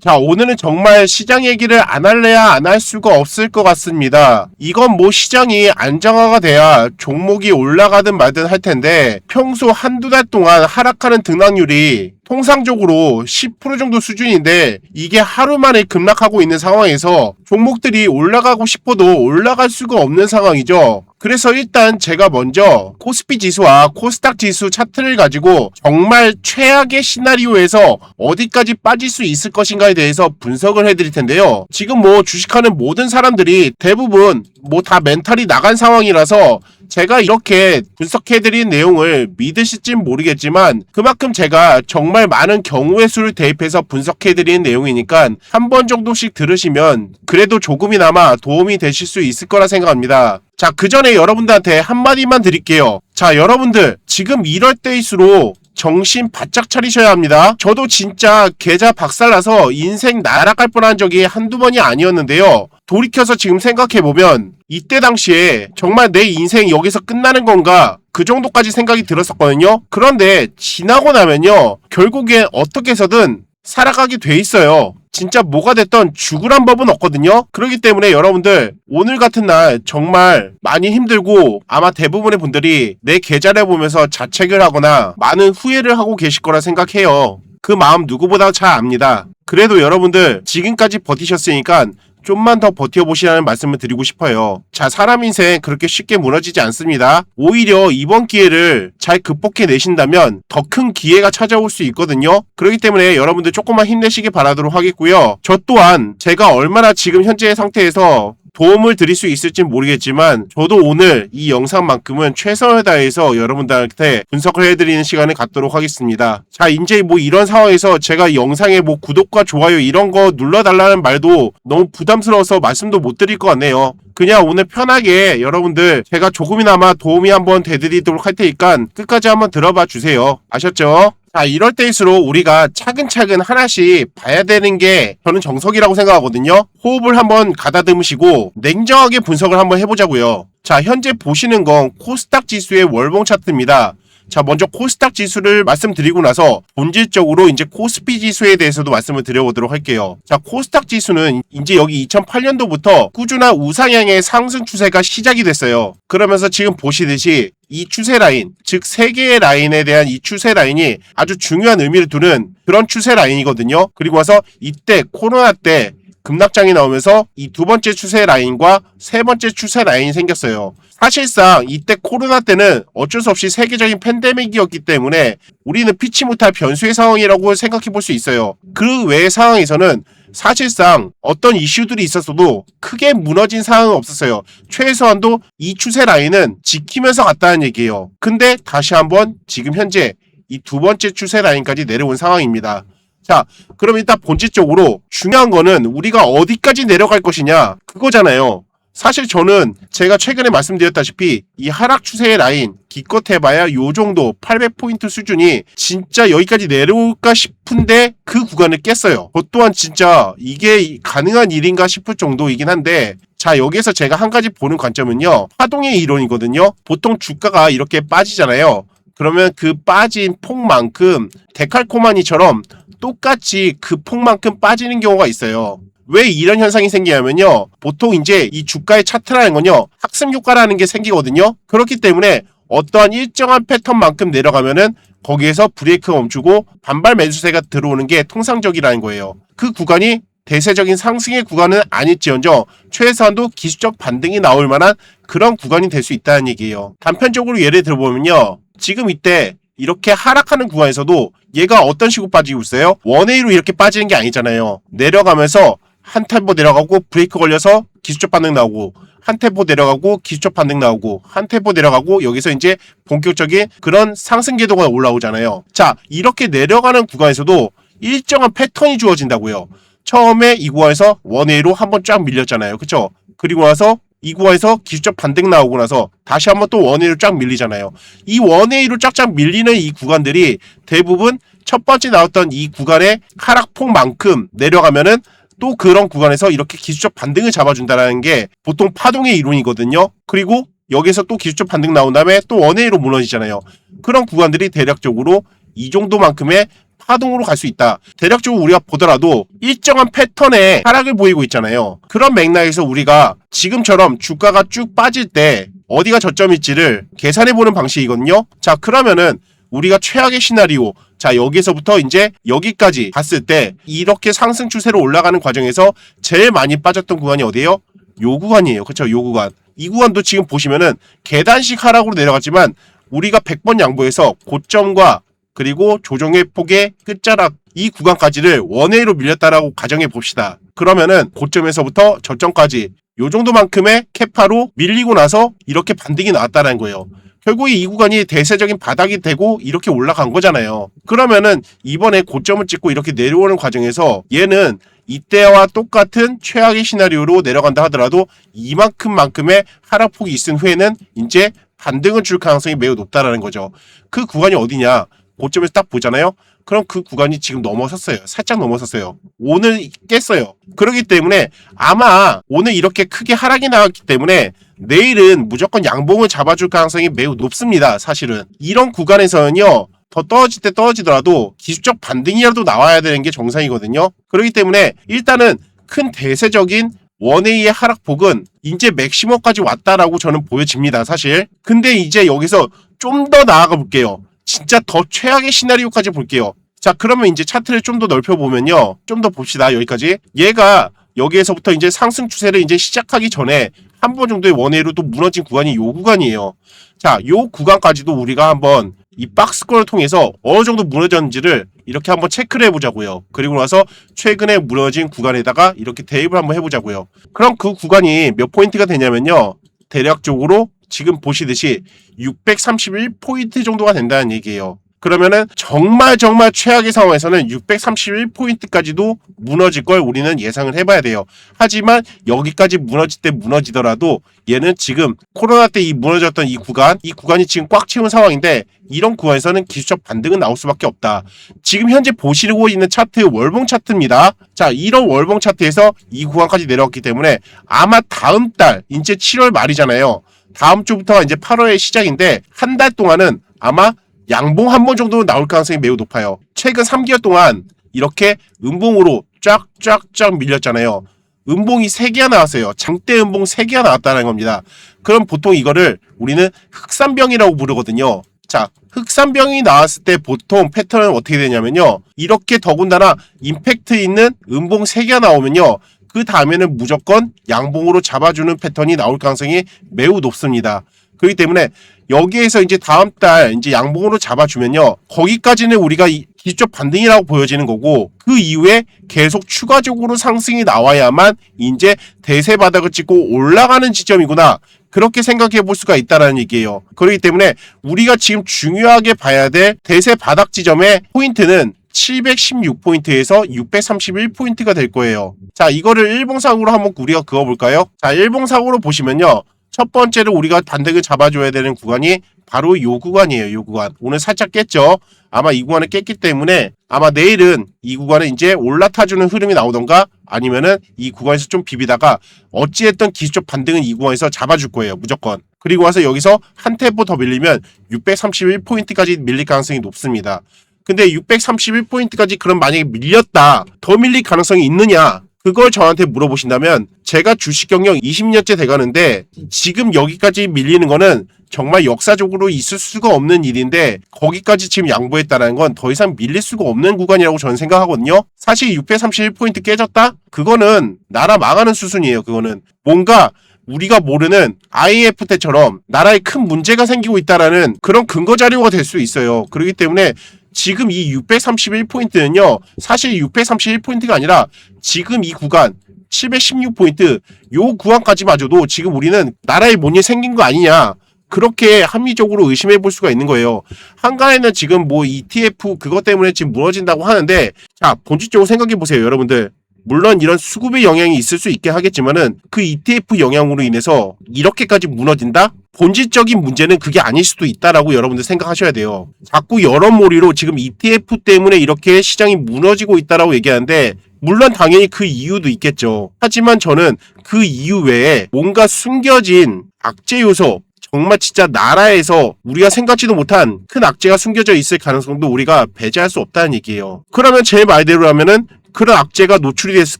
자, 오늘은 정말 시장 얘기를 안 할래야 안 할 수가 없을 것 같습니다. 이건 뭐 시장이 안정화가 돼야 종목이 올라가든 말든 할 텐데, 평소 한두 달 동안 하락하는 등락률이 통상적으로 10% 정도 수준인데, 이게 하루 만에 급락하고 있는 상황에서 종목들이 올라가고 싶어도 올라갈 수가 없는 상황이죠. 그래서 일단 제가 먼저 코스피 지수와 코스닥 지수 차트를 가지고 정말 최악의 시나리오에서 어디까지 빠질 수 있을 것인가에 대해서 분석을 해드릴 텐데요. 지금 뭐 주식하는 모든 사람들이 대부분 뭐 다 멘탈이 나간 상황이라서 제가 이렇게 분석해드린 내용을 믿으실진 모르겠지만, 그만큼 제가 정말 많은 경우의 수를 대입해서 분석해드린 내용이니까 한 번 정도씩 들으시면 그래도 조금이나마 도움이 되실 수 있을 거라 생각합니다. 자, 그 전에 여러분들한테 한마디만 드릴게요. 자, 여러분들 지금 이럴 때일수록 정신 바짝 차리셔야 합니다. 저도 진짜 계좌 박살나서 인생 날아갈 뻔한 적이 한두 번이 아니었는데요. 돌이켜서 지금 생각해보면 이때 당시에 정말 내 인생 여기서 끝나는 건가, 그 정도까지 생각이 들었었거든요. 그런데 지나고 나면요, 결국엔 어떻게 해서든 살아가게 돼 있어요. 진짜 뭐가 됐던 죽으란 법은 없거든요. 그렇기 때문에 여러분들 오늘 같은 날 정말 많이 힘들고 아마 대부분의 분들이 내 계좌를 보면서 자책을 하거나 많은 후회를 하고 계실 거라 생각해요. 그 마음 누구보다 잘 압니다. 그래도 여러분들 지금까지 버티셨으니까 좀만 더 버텨보시라는 말씀을 드리고 싶어요. 자, 사람 인생 그렇게 쉽게 무너지지 않습니다. 오히려 이번 기회를 잘 극복해내신다면 더 큰 기회가 찾아올 수 있거든요. 그렇기 때문에 여러분들 조금만 힘내시길 바라도록 하겠고요. 저 또한 제가 얼마나 지금 현재의 상태에서 도움을 드릴 수 있을진 모르겠지만, 저도 오늘 이 영상만큼은 최선을 다해서 여러분들한테 분석을 해드리는 시간을 갖도록 하겠습니다. 자, 이제 뭐 이런 상황에서 제가 영상에 뭐 구독과 좋아요 이런 거 눌러달라는 말도 너무 부담스러워서 말씀도 못 드릴 것 같네요. 그냥 오늘 편하게 여러분들 제가 조금이나마 도움이 한번 되드리도록 할 테니까 끝까지 한번 들어봐 주세요. 아셨죠? 자, 이럴 때일수록 우리가 차근차근 하나씩 봐야 되는 게 저는 정석이라고 생각하거든요. 호흡을 한번 가다듬으시고 냉정하게 분석을 한번 해보자고요. 자, 현재 보시는 건 코스닥 지수의 월봉 차트입니다. 자, 먼저 코스닥 지수를 말씀드리고 나서 본질적으로 이제 코스피 지수에 대해서도 말씀을 드려보도록 할게요. 자, 코스닥 지수는 이제 여기 2008년도부터 꾸준한 우상향의 상승 추세가 시작이 됐어요. 그러면서 지금 보시듯이 이 추세 라인, 즉 세 개의 라인에 대한 이 추세 라인이 아주 중요한 의미를 두는 그런 추세 라인이거든요. 그리고 와서 이때 코로나 때 급락장이 나오면서 이 두 번째 추세 라인과 세 번째 추세 라인이 생겼어요. 사실상 이때 코로나 때는 어쩔 수 없이 세계적인 팬데믹이었기 때문에 우리는 피치 못할 변수의 상황이라고 생각해 볼 수 있어요. 그 외의 상황에서는 사실상 어떤 이슈들이 있었어도 크게 무너진 상황은 없었어요. 최소한도 이 추세 라인은 지키면서 갔다는 얘기예요. 근데 다시 한번 지금 현재 이 두 번째 추세 라인까지 내려온 상황입니다. 자, 그럼 일단 본질적으로 중요한 거는 우리가 어디까지 내려갈 것이냐, 그거잖아요. 사실 저는 제가 최근에 말씀드렸다시피 이 하락 추세의 라인 기껏 해봐야 요 정도 800포인트 수준이 진짜 여기까지 내려올까 싶은데 그 구간을 깼어요. 저 또한 진짜 이게 가능한 일인가 싶을 정도이긴 한데, 자, 여기에서 제가 한 가지 보는 관점은요, 파동의 이론이거든요. 보통 주가가 이렇게 빠지잖아요. 그러면 그 빠진 폭만큼 데칼코마니처럼 똑같이 그 폭만큼 빠지는 경우가 있어요. 왜 이런 현상이 생기냐면요, 보통 이제 이 주가의 차트라는 건요, 학습 효과라는 게 생기거든요. 그렇기 때문에 어떠한 일정한 패턴만큼 내려가면은 거기에서 브레이크가 멈추고 반발 매수세가 들어오는 게 통상적이라는 거예요. 그 구간이 대세적인 상승의 구간은 아닐지언정 최소한도 기술적 반등이 나올 만한 그런 구간이 될 수 있다는 얘기예요. 단편적으로 예를 들어보면요, 지금 이때 이렇게 하락하는 구간에서도 얘가 어떤 식으로 빠지고 있어요? 원웨이로 이렇게 빠지는 게 아니잖아요. 내려가면서 한 템포 내려가고 브레이크 걸려서 기술적 반등 나오고, 한 템포 내려가고 기술적 반등 나오고, 한 템포 내려가고, 여기서 이제 본격적인 그런 상승 궤도가 올라오잖아요. 자, 이렇게 내려가는 구간에서도 일정한 패턴이 주어진다고요. 처음에 이 구간에서 원웨이로 한번 쫙 밀렸잖아요. 그쵸? 그리고 나서 이 구간에서 기술적 반등 나오고 나서 다시 한번 또 원웨이로 쫙 밀리잖아요. 이 원웨이로 쫙쫙 밀리는 이 구간들이 대부분 첫 번째 나왔던 이 구간의 하락폭만큼 내려가면은 또 그런 구간에서 이렇게 기술적 반등을 잡아준다는 게 보통 파동의 이론이거든요. 그리고 여기서 또 기술적 반등 나온 다음에 또 원웨이로 무너지잖아요. 그런 구간들이 대략적으로 이 정도만큼의 하동으로 갈 수 있다. 대략적으로 우리가 보더라도 일정한 패턴의 하락을 보이고 있잖아요. 그런 맥락에서 우리가 지금처럼 주가가 쭉 빠질 때 어디가 저점일지를 계산해보는 방식이거든요. 자, 그러면은 우리가 최악의 시나리오, 자, 여기서부터 이제 여기까지 봤을 때 이렇게 상승 추세로 올라가는 과정에서 제일 많이 빠졌던 구간이 어디예요? 요 구간이에요. 그쵸? 요 구간. 이 구간도 지금 보시면은 계단식 하락으로 내려갔지만 우리가 100번 양보해서 고점과 그리고 조정의 폭의 끝자락 이 구간까지를 원웨이로 밀렸다라고 가정해 봅시다. 그러면은 고점에서부터 저점까지 요 정도만큼의 캐파로 밀리고 나서 이렇게 반등이 나왔다는 거예요. 결국 이 구간이 대세적인 바닥이 되고 이렇게 올라간 거잖아요. 그러면은 이번에 고점을 찍고 이렇게 내려오는 과정에서 얘는 이때와 똑같은 최악의 시나리오로 내려간다 하더라도 이만큼만큼의 하락폭이 있은 후에는 이제 반등을 줄 가능성이 매우 높다라는 거죠. 그 구간이 어디냐? 고점에서 딱 보잖아요. 그럼 그 구간이 지금 넘어섰어요. 살짝 넘어섰어요. 오늘 깼어요. 그렇기 때문에 아마 오늘 이렇게 크게 하락이 나왔기 때문에 내일은 무조건 양봉을 잡아줄 가능성이 매우 높습니다. 사실은 이런 구간에서는요. 더 떨어질 때 떨어지더라도 기술적 반등이라도 나와야 되는 게 정상이거든요. 그렇기 때문에 일단은 큰 대세적인 원웨이의 하락폭은 이제 맥시멈까지 왔다라고 저는 보여집니다. 사실. 근데 이제 여기서 좀 더 나아가 볼게요. 진짜 더 최악의 시나리오까지 볼게요. 자, 그러면 이제 차트를 좀 더 넓혀보면요. 좀 더 봅시다. 여기까지. 얘가 여기에서부터 이제 상승 추세를 이제 시작하기 전에 한 번 정도의 원웨이로 또 무너진 구간이 요 구간이에요. 자, 요 구간까지도 우리가 한번 이 박스권을 통해서 어느 정도 무너졌는지를 이렇게 한번 체크를 해보자고요. 그리고 나서 최근에 무너진 구간에다가 이렇게 대입을 한번 해보자고요. 그럼 그 구간이 몇 포인트가 되냐면요. 대략적으로 지금 보시듯이 631포인트 정도가 된다는 얘기예요. 그러면은 정말 최악의 상황에서는 631포인트까지도 무너질 걸 우리는 예상을 해봐야 돼요. 하지만 여기까지 무너질 때 무너지더라도 얘는 지금 코로나 때 이 무너졌던 이 구간이 지금 꽉 채운 상황인데 이런 구간에서는 기술적 반등은 나올 수밖에 없다. 지금 현재 보시고 있는 차트 월봉 차트입니다. 자, 이런 월봉 차트에서 이 구간까지 내려왔기 때문에 아마 다음 달 이제 7월 말이잖아요. 다음 주부터가 이제 8월의 시작인데 한 달 동안은 아마 양봉 한 번 정도 나올 가능성이 매우 높아요. 최근 3개월 동안 이렇게 음봉으로 쫙쫙쫙 밀렸잖아요. 음봉이 3개가 나왔어요. 장대 음봉 3개가 나왔다는 겁니다. 그럼 보통 이거를 우리는 흑산병이라고 부르거든요. 자, 흑산병이 나왔을 때 보통 패턴은 어떻게 되냐면요. 이렇게 더군다나 임팩트 있는 음봉 3개가 나오면요. 그 다음에는 무조건 양봉으로 잡아주는 패턴이 나올 가능성이 매우 높습니다. 그렇기 때문에 여기에서 이제 다음 달 이제 양봉으로 잡아주면요. 거기까지는 우리가 기술적 반등이라고 보여지는 거고 그 이후에 계속 추가적으로 상승이 나와야만 이제 대세 바닥을 찍고 올라가는 지점이구나. 그렇게 생각해 볼 수가 있다는 얘기예요. 그렇기 때문에 우리가 지금 중요하게 봐야 될 대세 바닥 지점의 포인트는 716포인트에서 631포인트가 될 거예요. 자, 이거를 일봉상으로 한번 우리가 그어볼까요? 자, 일봉상으로 보시면요. 첫 번째로 우리가 반등을 잡아줘야 되는 구간이 바로 요 구간이에요. 요 구간. 오늘 살짝 깼죠? 아마 이 구간을 깼기 때문에 아마 내일은 이 구간에 이제 올라타주는 흐름이 나오던가 아니면은 이 구간에서 좀 비비다가 어찌됐든 기술적 반등은 이 구간에서 잡아줄 거예요. 무조건. 그리고 와서 여기서 한 템포 더 밀리면 631포인트까지 밀릴 가능성이 높습니다. 근데 631포인트까지 그럼 만약에 밀렸다. 더 밀릴 가능성이 있느냐? 그걸 저한테 물어보신다면 제가 주식 경력 20년째 돼가는데 지금 여기까지 밀리는 거는 정말 역사적으로 있을 수가 없는 일인데 거기까지 지금 양보했다는 건 더 이상 밀릴 수가 없는 구간이라고 저는 생각하거든요. 사실 631포인트 깨졌다? 그거는 나라 망하는 수순이에요. 그거는 뭔가 우리가 모르는 IMF 때처럼 나라에 큰 문제가 생기고 있다라는 그런 근거 자료가 될 수 있어요. 그렇기 때문에 지금 이 631포인트는요. 사실 631포인트가 아니라 지금 이 구간 716포인트 요 구간까지마저도 지금 우리는 나라에 뭔 일 생긴 거 아니냐. 그렇게 합리적으로 의심해 볼 수가 있는 거예요. 한간에는 지금 뭐 ETF 그것 때문에 지금 무너진다고 하는데 자, 본질적으로 생각해 보세요, 여러분들. 물론 이런 수급의 영향이 있을 수 있게 하겠지만은 그 ETF 영향으로 인해서 이렇게까지 무너진다? 본질적인 문제는 그게 아닐 수도 있다라고 여러분들 생각하셔야 돼요. 자꾸 여러모리로 지금 ETF 때문에 이렇게 시장이 무너지고 있다라고 얘기하는데 물론 당연히 그 이유도 있겠죠. 하지만 저는 그 이유 외에 뭔가 숨겨진 악재 요소, 정말 진짜 나라에서 우리가 생각지도 못한 큰 악재가 숨겨져 있을 가능성도 우리가 배제할 수 없다는 얘기예요. 그러면 제 말대로라면은 그런 악재가 노출이 됐을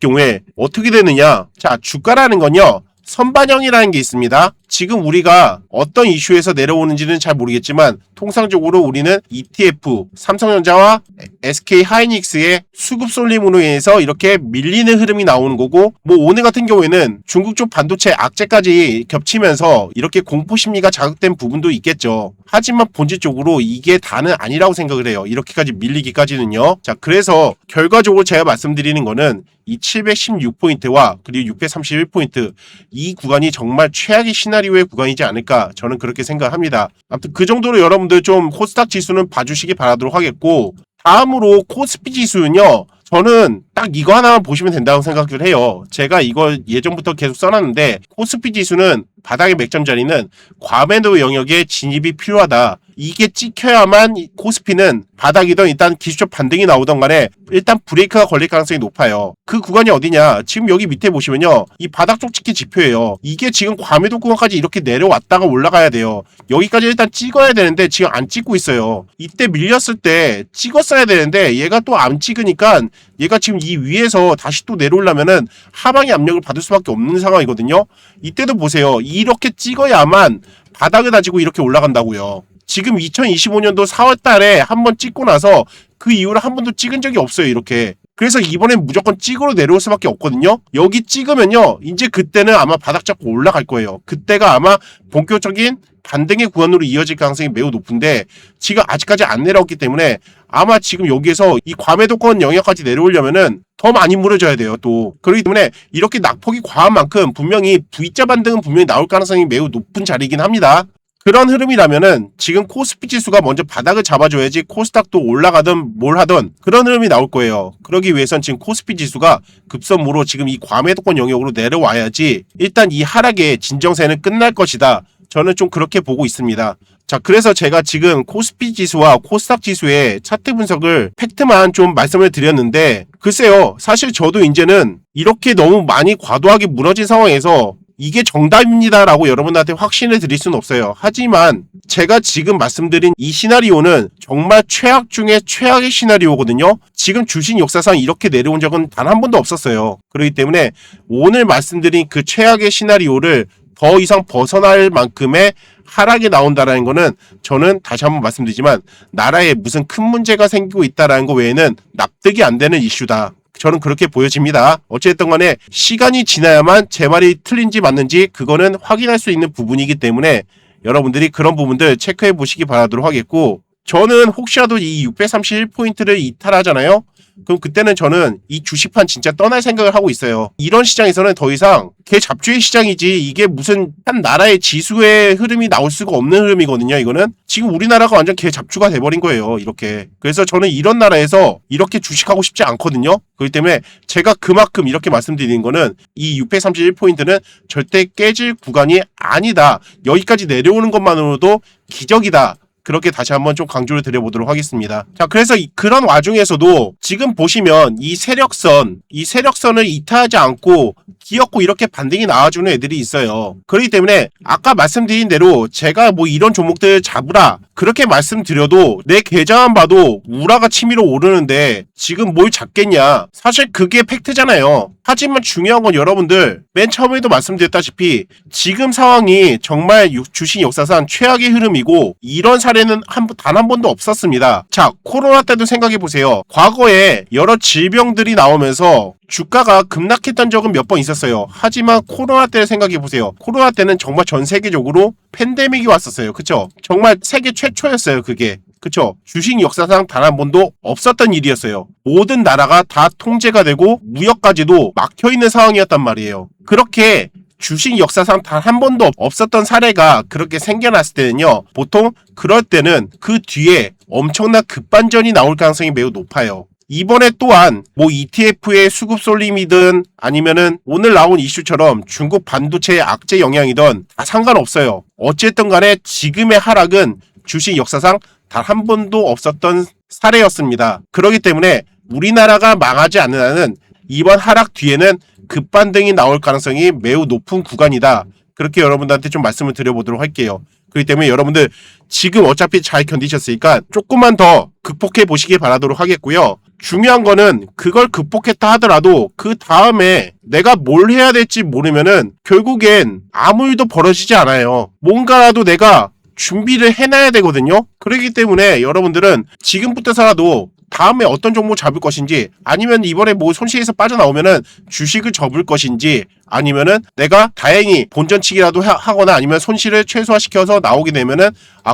경우에 어떻게 되느냐? 자, 주가라는 건요, 선반영이라는 게 있습니다. 지금 우리가 어떤 이슈에서 내려오는지는 잘 모르겠지만 통상적으로 우리는 ETF, 삼성전자와 SK하이닉스의 수급 쏠림으로 인해서 이렇게 밀리는 흐름이 나오는 거고, 뭐 오늘 같은 경우에는 중국 쪽 반도체 악재까지 겹치면서 이렇게 공포 심리가 자극된 부분도 있겠죠. 하지만 본질적으로 이게 다는 아니라고 생각을 해요. 이렇게까지 밀리기까지는요. 자, 그래서 결과적으로 제가 말씀드리는 거는 이 716포인트와 그리고 631포인트 이 구간이 정말 최악의 시나리오의 구간이지 않을까, 저는 그렇게 생각합니다. 아무튼 그 정도로 여러분들 좀 코스닥 지수는 봐주시기 바라도록 하겠고, 다음으로 코스피 지수는요, 저는 딱 이거 하나만 보시면 된다고 생각을 해요. 제가 이거 예전부터 계속 써놨는데, 코스피 지수는 바닥의 맥점 자리는 과매도 영역에 진입이 필요하다. 이게 찍혀야만 코스피는 바닥이든 일단 기술적 반등이 나오던 간에 일단 브레이크가 걸릴 가능성이 높아요. 그 구간이 어디냐? 지금 여기 밑에 보시면요, 이 바닥 쪽 찍기 지표예요. 이게 지금 과매도 구간까지 이렇게 내려왔다가 올라가야 돼요. 여기까지 일단 찍어야 되는데 지금 안 찍고 있어요. 이때 밀렸을 때 찍었어야 되는데 얘가 또 안 찍으니까 얘가 지금 이 위에서 다시 또 내려오려면은 하방의 압력을 받을 수밖에 없는 상황이거든요. 이때도 보세요. 이렇게 찍어야만 바닥을 다지고 이렇게 올라간다고요. 지금 2025년도 4월 달에 한번 찍고 나서 그 이후로 한 번도 찍은 적이 없어요, 이렇게. 그래서 이번엔 무조건 찍으로 내려올 수밖에 없거든요. 여기 찍으면요, 이제 그때는 아마 바닥 잡고 올라갈 거예요. 그때가 아마 본격적인 반등의 구간으로 이어질 가능성이 매우 높은데, 지금 아직까지 안 내려왔기 때문에 아마 지금 여기에서 이 과매도권 영역까지 내려오려면은 더 많이 무너져야 돼요, 또. 그렇기 때문에 이렇게 낙폭이 과한 만큼 분명히 V자 반등은 분명히 나올 가능성이 매우 높은 자리이긴 합니다. 그런 흐름이라면은 지금 코스피 지수가 먼저 바닥을 잡아줘야지 코스닥도 올라가든 뭘 하든 그런 흐름이 나올 거예요. 그러기 위해선 지금 코스피 지수가 급선무로 지금 이 과매도권 영역으로 내려와야지 일단 이 하락의 진정세는 끝날 것이다. 저는 좀 그렇게 보고 있습니다. 자, 그래서 제가 지금 코스피 지수와 코스닥 지수의 차트 분석을 팩트만 좀 말씀을 드렸는데, 글쎄요, 사실 저도 이제는 이렇게 너무 많이 과도하게 무너진 상황에서 이게 정답입니다라고 여러분한테 확신을 드릴 수는 없어요. 하지만 제가 지금 말씀드린 이 시나리오는 정말 최악 중에 최악의 시나리오거든요. 지금 주식 역사상 이렇게 내려온 적은 단 한 번도 없었어요. 그렇기 때문에 오늘 말씀드린 그 최악의 시나리오를 더 이상 벗어날 만큼의 하락이 나온다라는 거는 저는 다시 한번 말씀드리지만 나라에 무슨 큰 문제가 생기고 있다라는 거 외에는 납득이 안 되는 이슈다. 저는 그렇게 보여집니다. 어쨌든 간에 시간이 지나야만 제 말이 틀린지 맞는지 그거는 확인할 수 있는 부분이기 때문에 여러분들이 그런 부분들 체크해 보시기 바라도록 하겠고, 저는 혹시라도 이 631포인트를 이탈하잖아요? 그럼 그때는 저는 이 주식판 진짜 떠날 생각을 하고 있어요. 이런 시장에서는 더 이상 개 잡주의 시장이지 이게 무슨 한 나라의 지수의 흐름이 나올 수가 없는 흐름이거든요. 이거는 지금 우리나라가 완전 개 잡주가 돼버린 거예요, 이렇게. 그래서 저는 이런 나라에서 이렇게 주식하고 싶지 않거든요. 그렇기 때문에 제가 그만큼 이렇게 말씀드리는 거는 이 631포인트는 절대 깨질 구간이 아니다. 여기까지 내려오는 것만으로도 기적이다. 그렇게 다시 한번 좀 강조를 드려보도록 하겠습니다. 자, 그래서 그런 와중에서도 지금 보시면 이 세력선을 이탈하지 않고 기어코 이렇게 반등이 나와주는 애들이 있어요. 그렇기 때문에 아까 말씀드린 대로 제가 뭐 이런 종목들 잡으라 그렇게 말씀드려도 내 계좌만 봐도 우라가 치밀어 오르는데 지금 뭘 잡겠냐. 사실 그게 팩트잖아요. 하지만 중요한 건 여러분들 맨 처음에도 말씀드렸다시피 지금 상황이 정말 주식 역사상 최악의 흐름이고 이런 사례는 단 한 번도 없었습니다. 자, 코로나 때도 생각해보세요. 과거에 여러 질병들이 나오면서 주가가 급락했던 적은 몇 번 있었어요. 하지만 코로나 때를 생각해보세요. 코로나 때는 정말 전 세계적으로 팬데믹이 왔었어요. 그쵸? 정말 세계 최초였어요, 그게. 그쵸? 주식 역사상 단 한 번도 없었던 일이었어요. 모든 나라가 다 통제가 되고 무역까지도 막혀있는 상황이었단 말이에요. 그렇게 주식 역사상 단 한 번도 없었던 사례가 그렇게 생겨났을 때는요, 보통 그럴 때는 그 뒤에 엄청난 급반전이 나올 가능성이 매우 높아요. 이번에 또한 뭐 ETF의 수급 쏠림이든 아니면은 오늘 나온 이슈처럼 중국 반도체의 악재 영향이든 다 상관없어요. 어쨌든 간에 지금의 하락은 주식 역사상 단 한 번도 없었던 사례였습니다. 그렇기 때문에 우리나라가 망하지 않는 한은 이번 하락 뒤에는 급반등이 나올 가능성이 매우 높은 구간이다. 그렇게 여러분들한테 좀 말씀을 드려보도록 할게요. 그렇기 때문에 여러분들 지금 어차피 잘 견디셨으니까 조금만 더 극복해 보시길 바라도록 하겠고요. 중요한 거는 그걸 극복했다 하더라도 그 다음에 내가 뭘 해야 될지 모르면은 결국엔 아무 일도 벌어지지 않아요. 뭔가라도 내가 준비를 해놔야 되거든요. 그렇기 때문에 여러분들은 지금부터서라도 다음에 어떤 종목 잡을 것인지, 아니면 이번에 뭐 손실에서 빠져나오면은 주식을 접을 것인지, 아니면은 내가 다행히 본전치기라도 하거나 아니면 손실을 최소화시켜서 나오게 되면은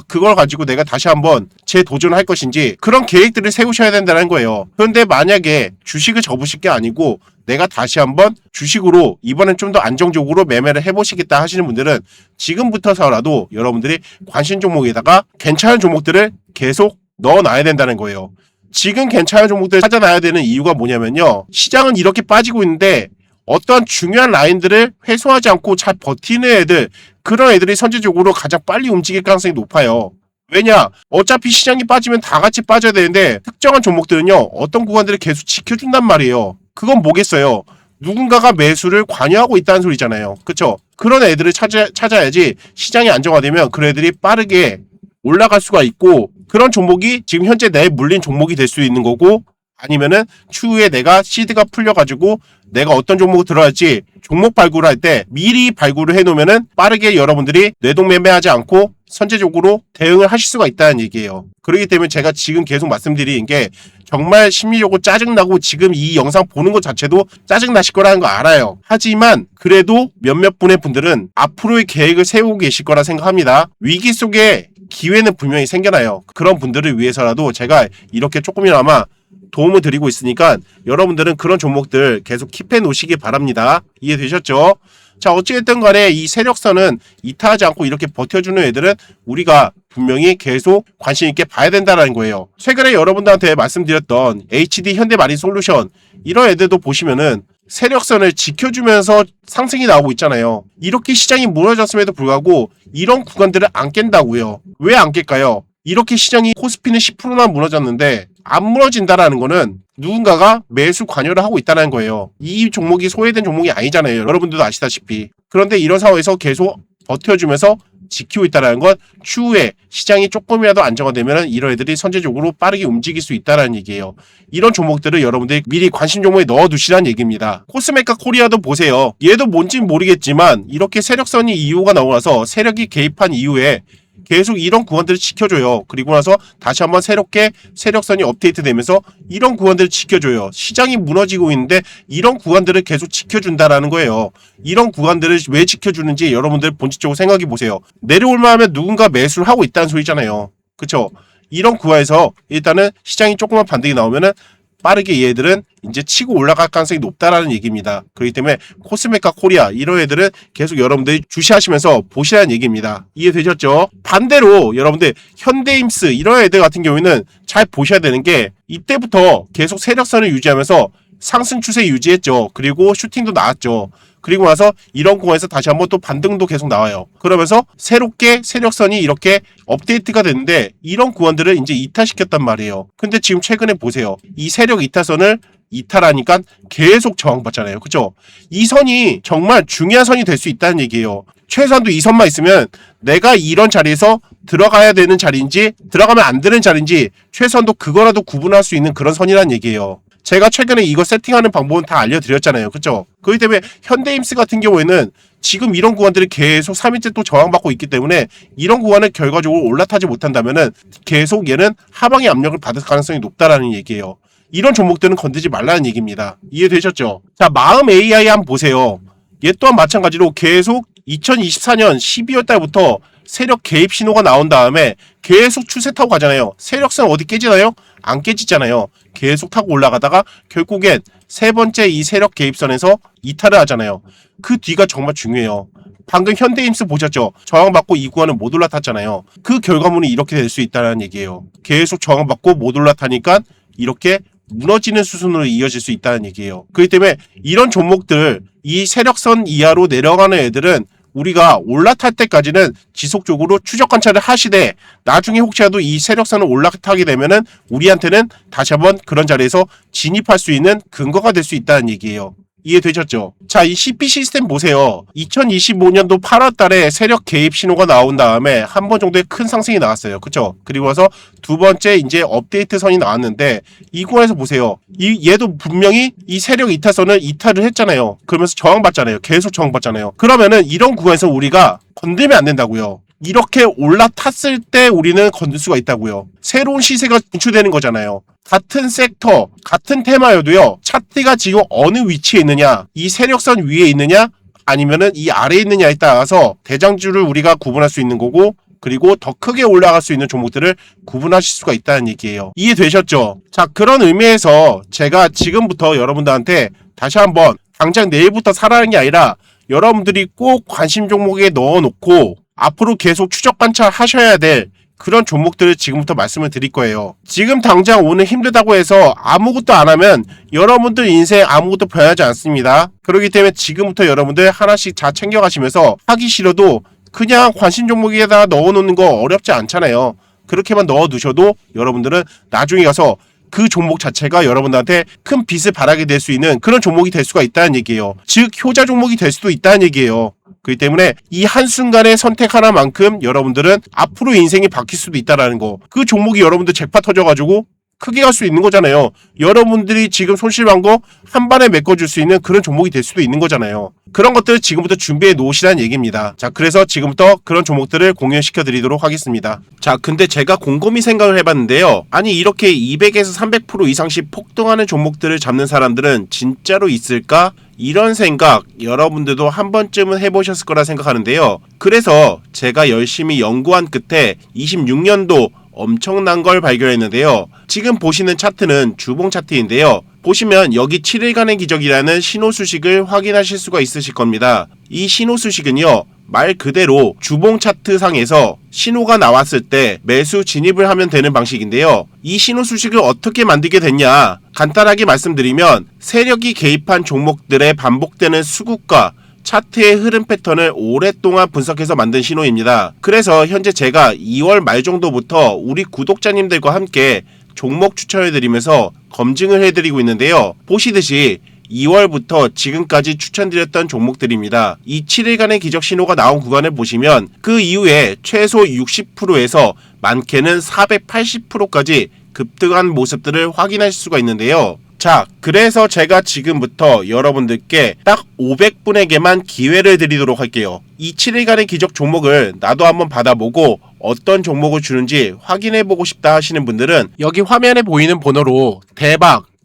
그걸 가지고 내가 다시 한번 재도전할 것인지, 그런 계획들을 세우셔야 된다는 거예요. 그런데 만약에 주식을 접으실 게 아니고 내가 다시 한번 주식으로 이번엔 좀 더 안정적으로 매매를 해보시겠다 하시는 분들은 지금부터서라도 여러분들이 관심 종목에다가 괜찮은 종목들을 계속 넣어놔야 된다는 거예요. 지금 괜찮은 종목들을 찾아놔야 되는 이유가 뭐냐면요, 시장은 이렇게 빠지고 있는데 어떠한 중요한 라인들을 회수하지 않고 잘 버티는 애들, 그런 애들이 선제적으로 가장 빨리 움직일 가능성이 높아요. 왜냐? 어차피 시장이 빠지면 다 같이 빠져야 되는데 특정한 종목들은요, 어떤 구간들을 계속 지켜준단 말이에요. 그건 뭐겠어요? 누군가가 매수를 관여하고 있다는 소리잖아요. 그쵸? 그런 애들을 찾아야지 시장이 안정화되면 그런 애들이 빠르게 올라갈 수가 있고, 그런 종목이 지금 현재 내 물린 종목이 될 수 있는 거고, 아니면은 추후에 내가 시드가 풀려가지고 내가 어떤 종목을 들어갈지 종목 발굴할 때 미리 발굴을 해놓으면은 빠르게 여러분들이 뇌동매매하지 않고 선제적으로 대응을 하실 수가 있다는 얘기예요. 그렇기 때문에 제가 지금 계속 말씀드리는 게, 정말 심리적으로 짜증나고 지금 이 영상 보는 것 자체도 짜증나실 거라는 거 알아요. 하지만 그래도 몇몇 분의 분들은 앞으로의 계획을 세우고 계실 거라 생각합니다. 위기 속에 기회는 분명히 생겨나요. 그런 분들을 위해서라도 제가 이렇게 조금이나마 도움을 드리고 있으니까 여러분들은 그런 종목들 계속 킵해 놓으시기 바랍니다. 이해되셨죠? 자, 어찌됐든 간에 이 세력선은 이탈하지 않고 이렇게 버텨주는 애들은 우리가 분명히 계속 관심 있게 봐야 된다는 거예요. 최근에 여러분들한테 말씀드렸던 HD 현대마린솔루션, 이런 애들도 보시면은 세력선을 지켜주면서 상승이 나오고 있잖아요. 이렇게 시장이 무너졌음에도 불구하고 이런 구간들을 안 깬다고요. 왜 안 깰까요? 이렇게 시장이 코스피는 10%나 무너졌는데 안 무너진다라는 거는 누군가가 매수 관여를 하고 있다는 거예요. 이 종목이 소외된 종목이 아니잖아요. 여러분들도 아시다시피. 그런데 이런 상황에서 계속 버텨주면서 지키고 있다는 건 추후에 시장이 조금이라도 안정화되면 이런 애들이 선제적으로 빠르게 움직일 수 있다는 얘기예요. 이런 종목들을 여러분들이 미리 관심 종목에 넣어두시라는 얘기입니다. 코스메카 코리아도 보세요. 얘도 뭔진 모르겠지만 이렇게 세력선이 이유가 나오고 나서 세력이 개입한 이후에 계속 이런 구간들을 지켜줘요. 그리고 나서 다시 한번 새롭게 세력선이 업데이트되면서 이런 구간들을 지켜줘요. 시장이 무너지고 있는데 이런 구간들을 계속 지켜준다라는 거예요. 이런 구간들을 왜 지켜주는지 여러분들 본질적으로 생각해 보세요. 내려올만 하면 누군가 매수를 하고 있다는 소리잖아요. 그쵸? 이런 구간에서 일단은 시장이 조금만 반등이 나오면은 빠르게 얘들은 이제 치고 올라갈 가능성이 높다라는 얘기입니다. 그렇기 때문에 코스메카 코리아, 이런 애들은 계속 여러분들이 주시하시면서 보시라는 얘기입니다. 이해되셨죠? 반대로 여러분들 현대임스 이런 애들 같은 경우에는 잘 보셔야 되는 게, 이때부터 계속 세력선을 유지하면서 상승 추세 유지했죠. 그리고 슈팅도 나왔죠. 그리고 나서 이런 공간에서 다시 한번 또 반등도 계속 나와요. 그러면서 새롭게 세력선이 이렇게 업데이트가 됐는데 이런 구간들을 이제 이탈시켰단 말이에요. 근데 지금 최근에 보세요. 이 세력 이탈선을 이탈하니까 계속 저항받잖아요. 그죠? 이 선이 정말 중요한 선이 될 수 있다는 얘기예요. 최소한도 이 선만 있으면 내가 이런 자리에서 들어가야 되는 자리인지 들어가면 안 되는 자리인지 최소한도 그거라도 구분할 수 있는 그런 선이란 얘기예요. 제가 최근에 이거 세팅하는 방법은 다 알려드렸잖아요. 그쵸? 그렇기 때문에 현대임스 같은 경우에는 지금 이런 구간들이 계속 3일째 또 저항받고 있기 때문에 이런 구간을 결과적으로 올라타지 못한다면은 계속 얘는 하방의 압력을 받을 가능성이 높다라는 얘기예요. 이런 종목들은 건드지 말라는 얘기입니다. 이해되셨죠? 자, 마음 AI 한번 보세요. 얘 또한 마찬가지로 계속 2024년 12월 달부터 세력 개입 신호가 나온 다음에 계속 추세 타고 가잖아요. 세력선 어디 깨지나요? 안 깨지잖아요. 계속 타고 올라가다가 결국엔 세 번째 이 세력 개입선에서 이탈을 하잖아요. 그 뒤가 정말 중요해요. 방금 현대임스 보셨죠? 저항받고 이 구간은 못 올라탔잖아요. 그 결과물이 이렇게 될 수 있다는 얘기예요. 계속 저항받고 못 올라타니까 이렇게 무너지는 수순으로 이어질 수 있다는 얘기예요. 그렇기 때문에 이런 종목들, 이 세력선 이하로 내려가는 애들은 우리가 올라탈 때까지는 지속적으로 추적 관찰을 하시되, 나중에 혹시라도 이 세력선을 올라타게 되면은 우리한테는 다시 한번 그런 자리에서 진입할 수 있는 근거가 될 수 있다는 얘기예요. 이해되셨죠? 자, 이 CP 시스템 보세요. 2025년도 8월 달에 세력 개입 신호가 나온 다음에 한 번 정도의 큰 상승이 나왔어요. 그쵸? 그리고 와서 두 번째 이제 업데이트 선이 나왔는데 이거에서 보세요. 얘도 분명히 이 세력 이탈선을 이탈을 했잖아요. 그러면서 저항받잖아요. 계속 저항받잖아요. 그러면은 이런 구간에서 우리가 건들면 안 된다고요. 이렇게 올라탔을 때 우리는 건들 수가 있다고요. 새로운 시세가 진출되는 거잖아요. 같은 섹터, 같은 테마여도요. 차트가 지금 어느 위치에 있느냐, 이 세력선 위에 있느냐, 아니면은 이 아래에 있느냐에 따라서 대장주를 우리가 구분할 수 있는 거고, 그리고 더 크게 올라갈 수 있는 종목들을 구분하실 수가 있다는 얘기예요. 이해되셨죠? 자, 그런 의미에서 제가 지금부터 여러분들한테 다시 한번 당장 내일부터 사라는 게 아니라 여러분들이 꼭 관심 종목에 넣어놓고 앞으로 계속 추적 관찰하셔야 될 그런 종목들을 지금부터 말씀을 드릴 거예요. 지금 당장 오늘 힘들다고 해서 아무것도 안 하면 여러분들 인생 아무것도 변하지 않습니다. 그렇기 때문에 지금부터 여러분들 하나씩 다 챙겨가시면서 하기 싫어도 그냥 관심 종목에다 넣어놓는 거 어렵지 않잖아요. 그렇게만 넣어두셔도 여러분들은 나중에 가서 그 종목 자체가 여러분들한테 큰 빚을 바라게 될 수 있는 그런 종목이 될 수가 있다는 얘기예요. 즉 효자 종목이 될 수도 있다는 얘기예요. 그렇기 때문에 이 한순간의 선택 하나만큼 여러분들은 앞으로 인생이 바뀔 수도 있다는 거. 그 종목이 여러분들 잭팟 터져가지고 크게 갈 수 있는 거잖아요. 여러분들이 지금 손실한 거 한 번에 메꿔줄 수 있는 그런 종목이 될 수도 있는 거잖아요. 그런 것들을 지금부터 준비해 놓으시라는 얘기입니다. 자, 그래서 지금부터 그런 종목들을 공유시켜 드리도록 하겠습니다. 자, 근데 제가 곰곰이 생각을 해봤는데요. 아니 이렇게 200에서 300% 이상씩 폭등하는 종목들을 잡는 사람들은 진짜로 있을까? 이런 생각 여러분들도 한 번쯤은 해보셨을 거라 생각하는데요. 그래서 제가 열심히 연구한 끝에 26년도 엄청난 걸 발견했는데요. 지금 보시는 차트는 주봉 차트인데요. 보시면 여기 7일간의 기적이라는 신호 수식을 확인하실 수가 있으실 겁니다. 이 신호 수식은요. 말 그대로 주봉 차트 상에서 신호가 나왔을 때 매수 진입을 하면 되는 방식인데요. 이 신호 수식을 어떻게 만들게 됐냐? 간단하게 말씀드리면 세력이 개입한 종목들의 반복되는 수급과 차트의 흐름 패턴을 오랫동안 분석해서 만든 신호입니다. 그래서 현재 제가 2월 말 정도부터 우리 구독자님들과 함께 종목 추천해드리면서 검증을 해드리고 있는데요. 보시듯이 2월부터 지금까지 추천드렸던 종목들입니다. 이 7일간의 기적 신호가 나온 구간을 보시면 그 이후에 최소 60%에서 많게는 480%까지 급등한 모습들을 확인할 수가 있는데요. 자, 그래서 제가 지금부터 여러분들께 딱 500분에게만 기회를 드리도록 할게요. 이 7일간의 기적 종목을 나도 한번 받아보고 어떤 종목을 주는지 확인해보고 싶다 하시는 분들은 여기 화면에 보이는 번호로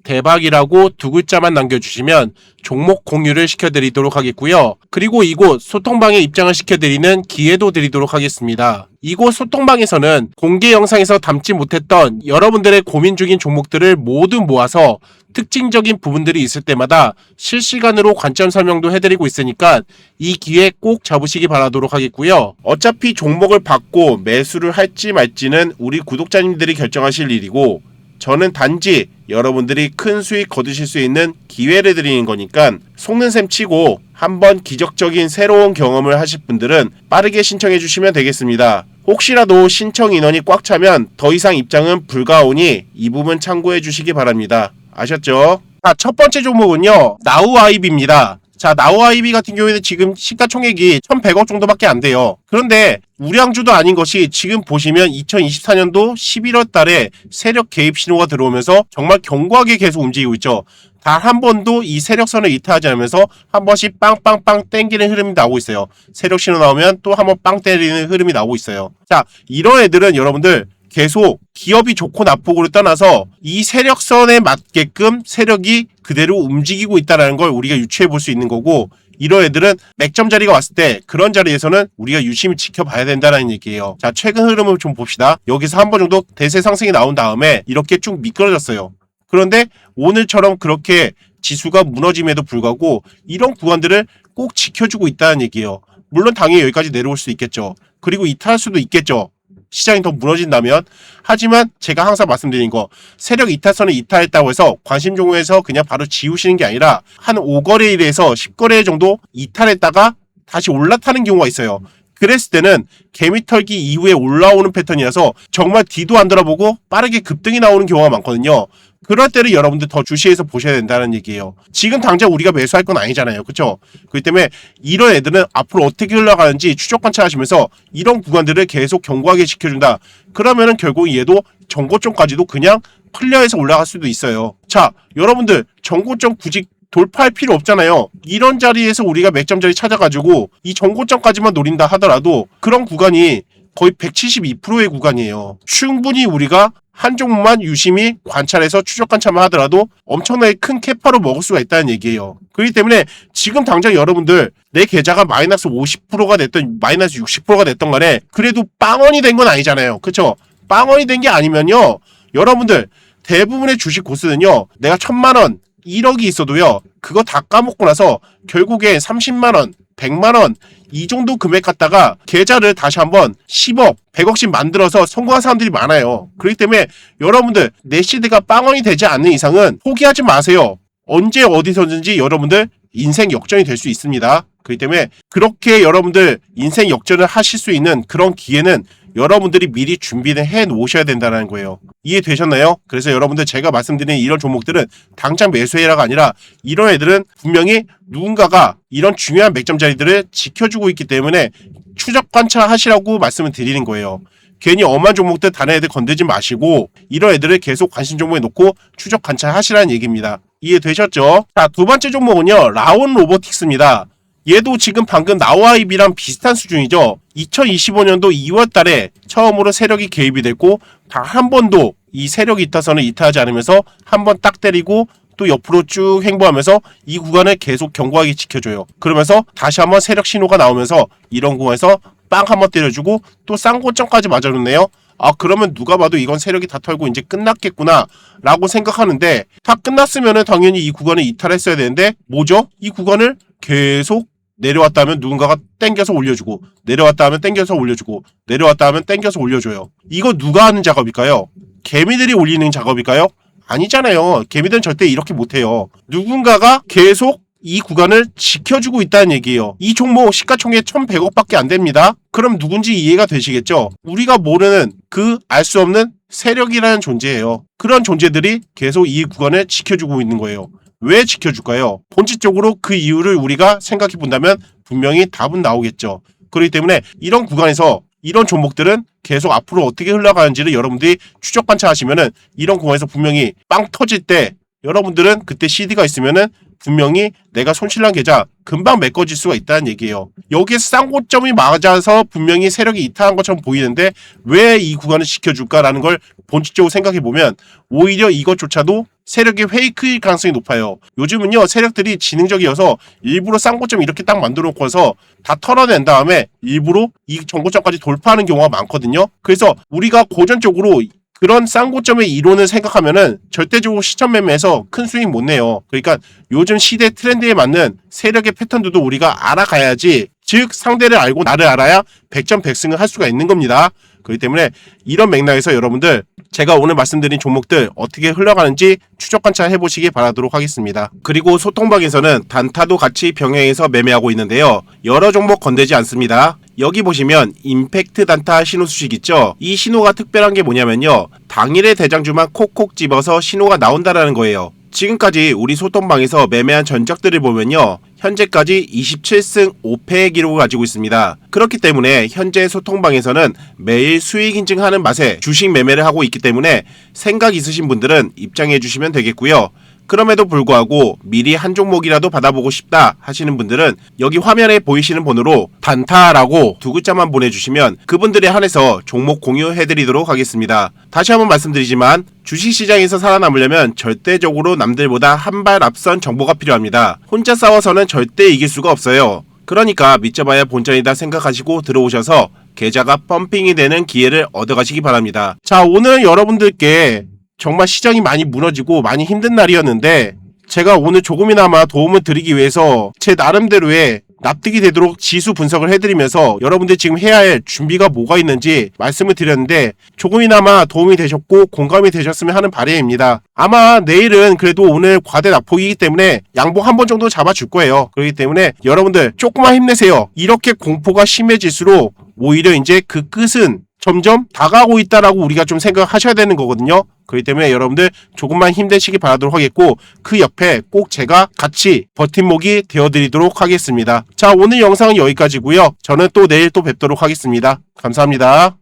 대박이라고 두 글자만 남겨주시면 종목 공유를 시켜드리도록 하겠고요. 그리고 이곳 소통방에 입장을 시켜드리는 기회도 드리도록 하겠습니다. 이곳 소통방에서는 공개 영상에서 담지 못했던 여러분들의 고민 중인 종목들을 모두 모아서 특징적인 부분들이 있을 때마다 실시간으로 관점 설명도 해드리고 있으니까 이 기회 꼭 잡으시기 바라도록 하겠고요. 어차피 종목을 받고 매수를 할지 말지는 우리 구독자님들이 결정하실 일이고 저는 단지 여러분들이 큰 수익 거두실 수 있는 기회를 드리는 거니까 속는 셈 치고 한번 기적적인 새로운 경험을 하실 분들은 빠르게 신청해 주시면 되겠습니다. 혹시라도 신청 인원이 꽉 차면 더 이상 입장은 불가오니 이 부분 참고해 주시기 바랍니다. 아셨죠? 자, 첫 번째 종목은요. 나우아이비입니다. 자, 나우아이비 같은 경우에는 지금 시가총액이 1,100억 정도밖에 안 돼요. 그런데 우량주도 아닌 것이 지금 보시면 2024년도 11월 달에 세력 개입 신호가 들어오면서 정말 견고하게 계속 움직이고 있죠. 단 한 번도 이 세력선을 이탈하지 않으면서 한 번씩 빵빵빵 땡기는 흐름이 나오고 있어요. 세력 신호 나오면 또 한 번 빵 때리는 흐름이 나오고 있어요. 자, 이런 애들은 여러분들 계속 기업이 좋고 나쁘고를 떠나서 이 세력선에 맞게끔 세력이 그대로 움직이고 있다는 걸 우리가 유추해 볼 수 있는 거고 이런 애들은 맥점 자리가 왔을 때 그런 자리에서는 우리가 유심히 지켜봐야 된다는 얘기예요. 자, 최근 흐름을 좀 봅시다. 여기서 한 번 정도 대세 상승이 나온 다음에 이렇게 쭉 미끄러졌어요. 그런데 오늘처럼 그렇게 지수가 무너짐에도 불구하고 이런 구간들을 꼭 지켜주고 있다는 얘기예요. 물론 당연히 여기까지 내려올 수 있겠죠. 그리고 이탈할 수도 있겠죠. 시장이 더 무너진다면. 하지만 제가 항상 말씀드린 거 세력 이탈선을 이탈했다고 해서 관심 종목에서 그냥 바로 지우시는 게 아니라 한 5거래일에서 10거래일 정도 이탈했다가 다시 올라타는 경우가 있어요. 그랬을 때는 개미털기 이후에 올라오는 패턴이라서 정말 뒤도 안 돌아보고 빠르게 급등이 나오는 경우가 많거든요. 그럴 때를 여러분들 더 주시해서 보셔야 된다는 얘기예요. 지금 당장 우리가 매수할 건 아니잖아요. 그쵸? 그렇기 때문에 이런 애들은 앞으로 어떻게 흘러가는지 추적 관찰하시면서 이런 구간들을 계속 견고하게 지켜준다. 그러면은 결국 얘도 정고점까지도 그냥 클리어해서 올라갈 수도 있어요. 자, 여러분들 정고점 굳이 돌파할 필요 없잖아요. 이런 자리에서 우리가 맥점 자리 찾아가지고 이 정고점까지만 노린다 하더라도 그런 구간이 거의 172%의 구간이에요. 충분히 우리가 한 종목만 유심히 관찰해서 추적 관찰만 하더라도 엄청나게 큰 캐파로 먹을 수가 있다는 얘기예요. 그렇기 때문에 지금 당장 여러분들 내 계좌가 마이너스 50%가 됐던 마이너스 60%가 됐던 간에 그래도 빵원이 된 건 아니잖아요. 그쵸? 빵원이 된 게 아니면요. 여러분들 대부분의 주식 고수는요. 내가 1000만원 1억이 있어도요. 그거 다 까먹고 나서 결국에 30만원 100만원 이 정도 금액 갖다가 계좌를 다시 한번 10억 100억씩 만들어서 성공한 사람들이 많아요. 그렇기 때문에 여러분들 내 시대가 빵원이 되지 않는 이상은 포기하지 마세요. 언제 어디서든지 여러분들 인생 역전이 될 수 있습니다. 그렇기 때문에 그렇게 여러분들 인생 역전을 하실 수 있는 그런 기회는 여러분들이 미리 준비를 해 놓으셔야 된다는 거예요. 이해되셨나요? 그래서 여러분들 제가 말씀드린 이런 종목들은 당장 매수해라가 아니라 이런 애들은 분명히 누군가가 이런 중요한 맥점 자리들을 지켜주고 있기 때문에 추적 관찰하시라고 말씀을 드리는 거예요. 괜히 엄한 종목들 다른 애들 건들지 마시고 이런 애들을 계속 관심 종목에 놓고 추적 관찰하시라는 얘기입니다. 이해되셨죠? 자, 두 번째 종목은요. 라온 로보틱스입니다. 얘도 지금 방금 나와입이랑 비슷한 수준이죠. 2025년도 2월 달에 처음으로 세력이 개입이 됐고 단 한 번도 이 세력이 있다서는 이탈하지 않으면서 한 번 딱 때리고 또 옆으로 쭉 행보하면서 이 구간을 계속 견고하게 지켜줘요. 그러면서 다시 한번 세력 신호가 나오면서 이런 구간에서 빵 한번 때려주고 또 쌍고점까지 맞아줬네요. 아, 그러면 누가 봐도 이건 세력이 다 털고 이제 끝났겠구나 라고 생각하는데 다 끝났으면은 당연히 이 구간을 이탈했어야 되는데 뭐죠? 이 구간을 계속 내려왔다 하면 누군가가 땡겨서 올려주고 내려왔다 하면 땡겨서 올려주고 내려왔다 하면 땡겨서 올려줘요. 이거 누가 하는 작업일까요? 개미들이 올리는 작업일까요? 아니잖아요. 개미들은 절대 이렇게 못해요. 누군가가 계속 이 구간을 지켜주고 있다는 얘기예요. 이 종목 시가총액 1100억밖에 안 됩니다. 그럼 누군지 이해가 되시겠죠? 우리가 모르는 그 알 수 없는 세력이라는 존재예요. 그런 존재들이 계속 이 구간을 지켜주고 있는 거예요. 왜 지켜줄까요? 본질적으로 그 이유를 우리가 생각해 본다면 분명히 답은 나오겠죠. 그렇기 때문에 이런 구간에서 이런 종목들은 계속 앞으로 어떻게 흘러가는지를 여러분들이 추적 관찰하시면은 이런 구간에서 분명히 빵 터질 때 여러분들은 그때 CD가 있으면은 분명히 내가 손실난 계좌 금방 메꿔질 수가 있다는 얘기예요. 여기에서 쌍고점이 맞아서 분명히 세력이 이탈한 것처럼 보이는데 왜 이 구간을 지켜줄까라는 걸 본질적으로 생각해보면 오히려 이것조차도 세력이 페이크일 가능성이 높아요. 요즘은요 세력들이 지능적이어서 일부러 쌍고점 이렇게 딱 만들어 놓고서 다 털어낸 다음에 일부러 이 정고점까지 돌파하는 경우가 많거든요. 그래서 우리가 고전적으로 그런 쌍고점의 이론을 생각하면은 절대적으로 시점 매매에서 큰 수익 못 내요. 그러니까 요즘 시대 트렌드에 맞는 세력의 패턴들도 우리가 알아가야지, 즉 상대를 알고 나를 알아야 100점 100승을 할 수가 있는 겁니다. 그렇기 때문에 이런 맥락에서 여러분들 제가 오늘 말씀드린 종목들 어떻게 흘러가는지 추적 관찰해 보시기 바라도록 하겠습니다. 그리고 소통방에서는 단타도 같이 병행해서 매매하고 있는데요. 여러 종목 건들지 않습니다. 여기 보시면 임팩트 단타 신호 수식 있죠? 이 신호가 특별한 게 뭐냐면요. 당일의 대장주만 콕콕 집어서 신호가 나온다라는 거예요. 지금까지 우리 소통방에서 매매한 전적들을 보면요. 현재까지 27승 5패의 기록을 가지고 있습니다. 그렇기 때문에 현재 소통방에서는 매일 수익 인증하는 맛에 주식 매매를 하고 있기 때문에 생각 있으신 분들은 입장해 주시면 되겠고요. 그럼에도 불구하고 미리 한 종목이라도 받아보고 싶다 하시는 분들은 여기 화면에 보이시는 번호로 단타라고 두 글자만 보내주시면 그분들에 한해서 종목 공유해드리도록 하겠습니다. 다시 한번 말씀드리지만 주식시장에서 살아남으려면 절대적으로 남들보다 한 발 앞선 정보가 필요합니다. 혼자 싸워서는 절대 이길 수가 없어요. 그러니까 믿져봐야 본전이다 생각하시고 들어오셔서 계좌가 펌핑이 되는 기회를 얻어가시기 바랍니다. 자, 오늘 여러분들께 정말 시장이 많이 무너지고 많이 힘든 날이었는데 제가 오늘 조금이나마 도움을 드리기 위해서 제 나름대로의 납득이 되도록 지수 분석을 해드리면서 여러분들 지금 해야 할 준비가 뭐가 있는지 말씀을 드렸는데 조금이나마 도움이 되셨고 공감이 되셨으면 하는 바람입니다. 아마 내일은 그래도 오늘 과대 낙폭이기 때문에 양봉 한 번 정도 잡아줄 거예요. 그렇기 때문에 여러분들 조금만 힘내세요. 이렇게 공포가 심해질수록 오히려 이제 그 끝은 점점 다가오고 있다라고 우리가 좀 생각하셔야 되는 거거든요. 그렇기 때문에 여러분들 조금만 힘내시기 바라도록 하겠고, 그 옆에 꼭 제가 같이 버팀목이 되어드리도록 하겠습니다. 자, 오늘 영상은 여기까지고요. 저는 또 내일 또 뵙도록 하겠습니다. 감사합니다.